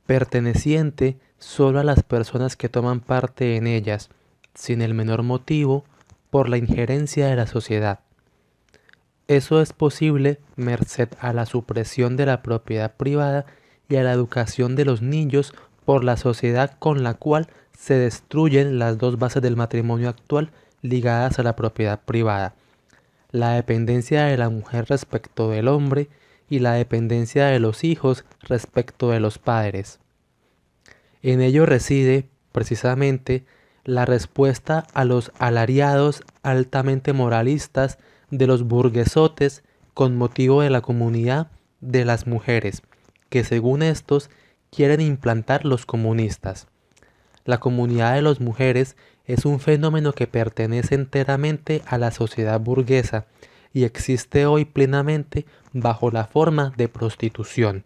perteneciente solo a las personas que toman parte en ellas, sin el menor motivo, por la injerencia de la sociedad. Eso es posible merced a la supresión de la propiedad privada y a la educación de los niños por la sociedad con la cual se destruyen las dos bases del matrimonio actual ligadas a la propiedad privada, la dependencia de la mujer respecto del hombre y la dependencia de los hijos respecto de los padres. En ello reside, precisamente, la respuesta a los alariados altamente moralistas de los burguesotes con motivo de la comunidad de las mujeres, que según estos quieren implantar los comunistas. La comunidad de las mujeres es un fenómeno que pertenece enteramente a la sociedad burguesa y existe hoy plenamente bajo la forma de prostitución.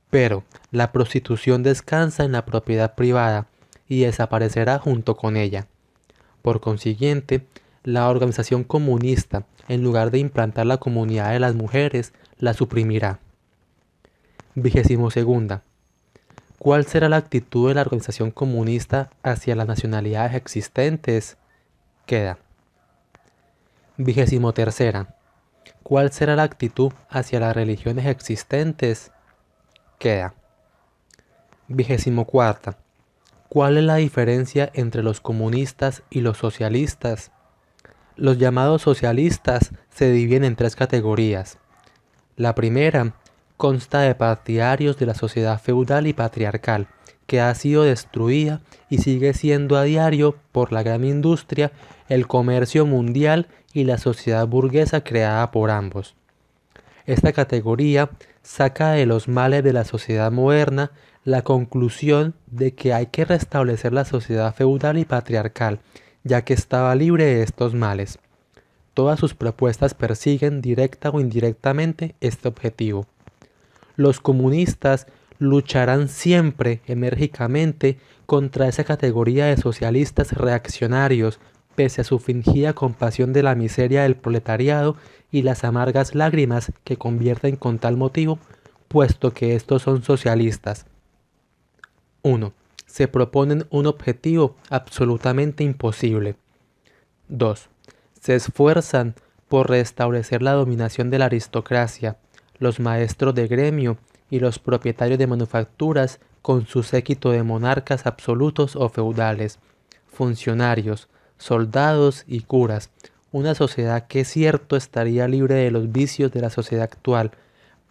Pero la prostitución descansa en la propiedad privada y desaparecerá junto con ella. Por consiguiente, la organización comunista, en lugar de implantar la comunidad de las mujeres, la suprimirá. 22. ¿Cuál será la actitud de la organización comunista hacia las nacionalidades existentes? Queda. 23. ¿Cuál será la actitud hacia las religiones existentes? Queda. 24. ¿Cuál es la diferencia entre los comunistas y los socialistas? Los llamados socialistas se dividen en tres categorías. La primera consta de partidarios de la sociedad feudal y patriarcal, que ha sido destruida y sigue siendo a diario por la gran industria, el comercio mundial y la sociedad burguesa creada por ambos. Esta categoría saca de los males de la sociedad moderna la conclusión de que hay que restablecer la sociedad feudal y patriarcal, ya que estaba libre de estos males. Todas sus propuestas persiguen directa o indirectamente este objetivo. Los comunistas lucharán siempre enérgicamente contra esa categoría de socialistas reaccionarios, pese a su fingida compasión de la miseria del proletariado y las amargas lágrimas que convierten con tal motivo, puesto que estos son socialistas. 1. Se proponen un objetivo absolutamente imposible. 2. Se esfuerzan por restablecer la dominación de la aristocracia, los maestros de gremio y los propietarios de manufacturas con su séquito de monarcas absolutos o feudales, funcionarios, soldados y curas, una sociedad que es cierto estaría libre de los vicios de la sociedad actual,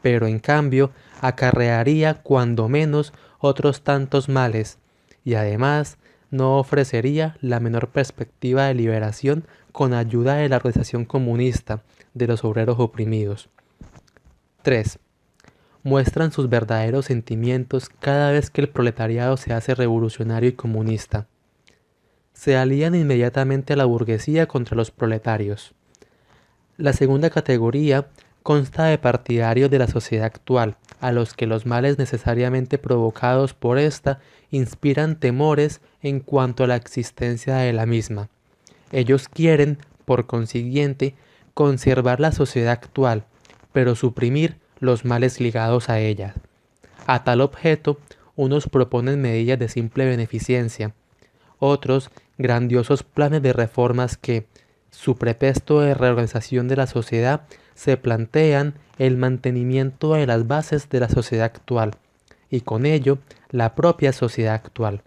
pero en cambio acarrearía cuando menos otros tantos males, y además no ofrecería la menor perspectiva de liberación con ayuda de la organización comunista de los obreros oprimidos. 3. Muestran sus verdaderos sentimientos cada vez que el proletariado se hace revolucionario y comunista. Se alían inmediatamente a la burguesía contra los proletarios. La segunda categoría consta de partidarios de la sociedad actual, a los que los males necesariamente provocados por ésta inspiran temores en cuanto a la existencia de la misma. Ellos quieren, por consiguiente, conservar la sociedad actual, pero suprimir los males ligados a ella. A tal objeto, unos proponen medidas de simple beneficencia, otros grandiosos planes de reformas que, su pretexto de reorganización de la sociedad, se plantean el mantenimiento de las bases de la sociedad actual y con ello la propia sociedad actual.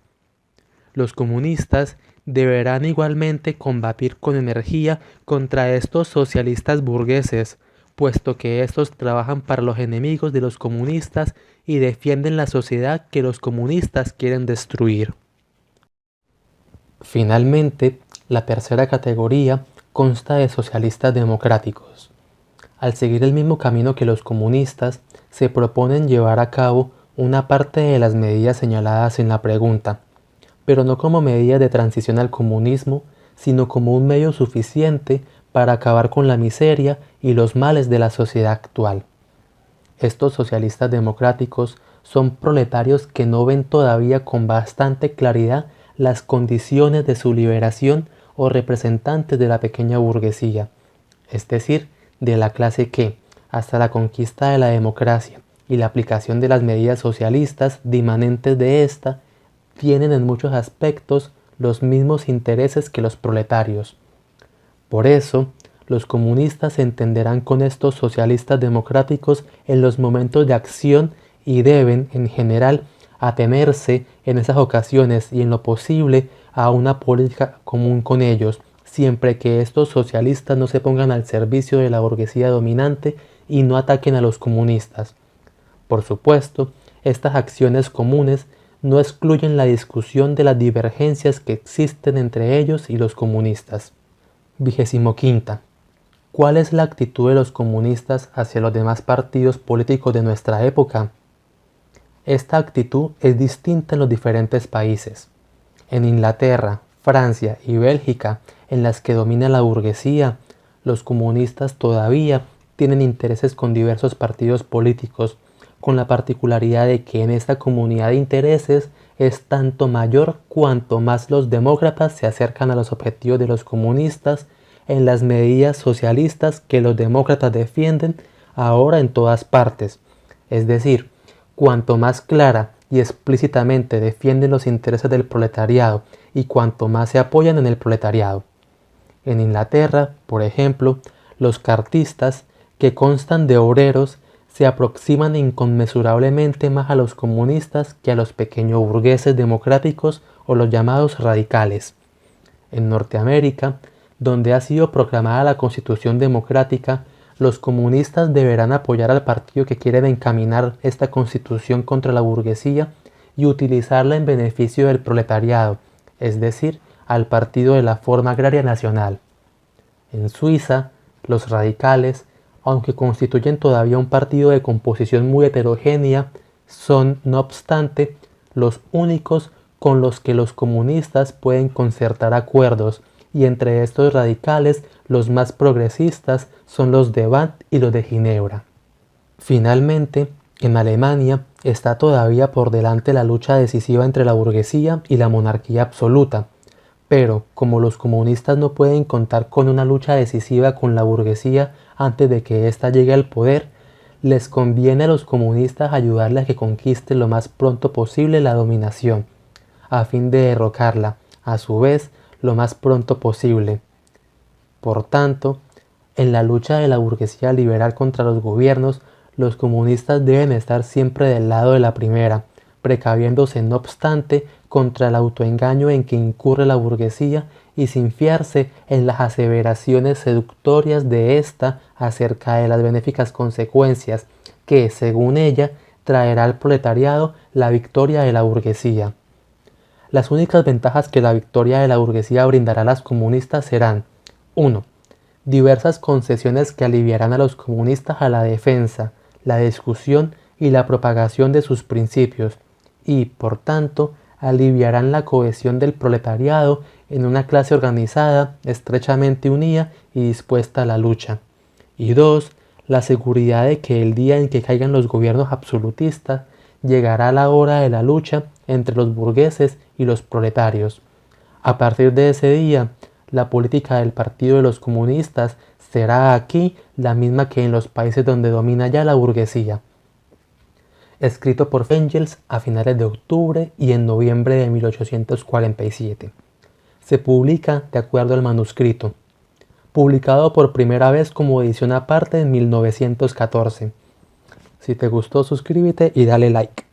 Los comunistas deberán igualmente combatir con energía contra estos socialistas burgueses, puesto que estos trabajan para los enemigos de los comunistas y defienden la sociedad que los comunistas quieren destruir. Finalmente, la tercera categoría consta de socialistas democráticos. Al seguir el mismo camino que los comunistas, se proponen llevar a cabo una parte de las medidas señaladas en la pregunta, pero no como medidas de transición al comunismo, sino como un medio suficiente para acabar con la miseria y los males de la sociedad actual. Estos socialistas democráticos son proletarios que no ven todavía con bastante claridad las condiciones de su liberación o representantes de la pequeña burguesía, es decir, de la clase que, hasta la conquista de la democracia y la aplicación de las medidas socialistas dimanentes de ésta, tienen en muchos aspectos los mismos intereses que los proletarios. Por eso, los comunistas se entenderán con estos socialistas democráticos en los momentos de acción y deben, en general, atenerse en esas ocasiones y en lo posible a una política común con ellos, siempre que estos socialistas no se pongan al servicio de la burguesía dominante y no ataquen a los comunistas. Por supuesto, estas acciones comunes no excluyen la discusión de las divergencias que existen entre ellos y los comunistas. 25. ¿Cuál es la actitud de los comunistas hacia los demás partidos políticos de nuestra época? Esta actitud es distinta en los diferentes países. En Inglaterra, Francia y Bélgica, en las que domina la burguesía, los comunistas todavía tienen intereses con diversos partidos políticos, con la particularidad de que en esta comunidad de intereses es tanto mayor cuanto más los demócratas se acercan a los objetivos de los comunistas en las medidas socialistas que los demócratas defienden ahora en todas partes. Es decir, cuanto más clara y explícitamente defienden los intereses del proletariado y cuanto más se apoyan en el proletariado. En Inglaterra, por ejemplo, los cartistas, que constan de obreros, se aproximan inconmensurablemente más a los comunistas que a los pequeños burgueses democráticos o los llamados radicales. En Norteamérica, donde ha sido proclamada la Constitución Democrática, los comunistas deberán apoyar al partido que quiere encaminar esta Constitución contra la burguesía y utilizarla en beneficio del proletariado, es decir, al Partido de la Forma Agraria Nacional. En Suiza, los radicales, aunque constituyen todavía un partido de composición muy heterogénea, son, no obstante, los únicos con los que los comunistas pueden concertar acuerdos, y entre estos radicales los más progresistas son los de Bonn y los de Ginebra. Finalmente, en Alemania está todavía por delante la lucha decisiva entre la burguesía y la monarquía absoluta, pero como los comunistas no pueden contar con una lucha decisiva con la burguesía antes de que ésta llegue al poder, les conviene a los comunistas ayudarle a que conquiste lo más pronto posible la dominación, a fin de derrocarla, a su vez, lo más pronto posible. Por tanto, en la lucha de la burguesía liberal contra los gobiernos, los comunistas deben estar siempre del lado de la primera, precaviéndose no obstante contra el autoengaño en que incurre la burguesía y sin fiarse en las aseveraciones seductorias de ésta acerca de las benéficas consecuencias que, según ella, traerá al proletariado la victoria de la burguesía. Las únicas ventajas que la victoria de la burguesía brindará a las comunistas serán: 1. Diversas concesiones que aliviarán a los comunistas a la defensa, la discusión y la propagación de sus principios y, por tanto, aliviarán la cohesión del proletariado en una clase organizada, estrechamente unida y dispuesta a la lucha. Y 2. La seguridad de que el día en que caigan los gobiernos absolutistas llegará la hora de la lucha entre los burgueses y los proletarios. A partir de ese día, la política del Partido de los Comunistas será aquí la misma que en los países donde domina ya la burguesía. Escrito por Engels a finales de octubre y en noviembre de 1847. Se publica de acuerdo al manuscrito. publicado por primera vez como edición aparte en 1914. Si te gustó, suscríbete y dale like.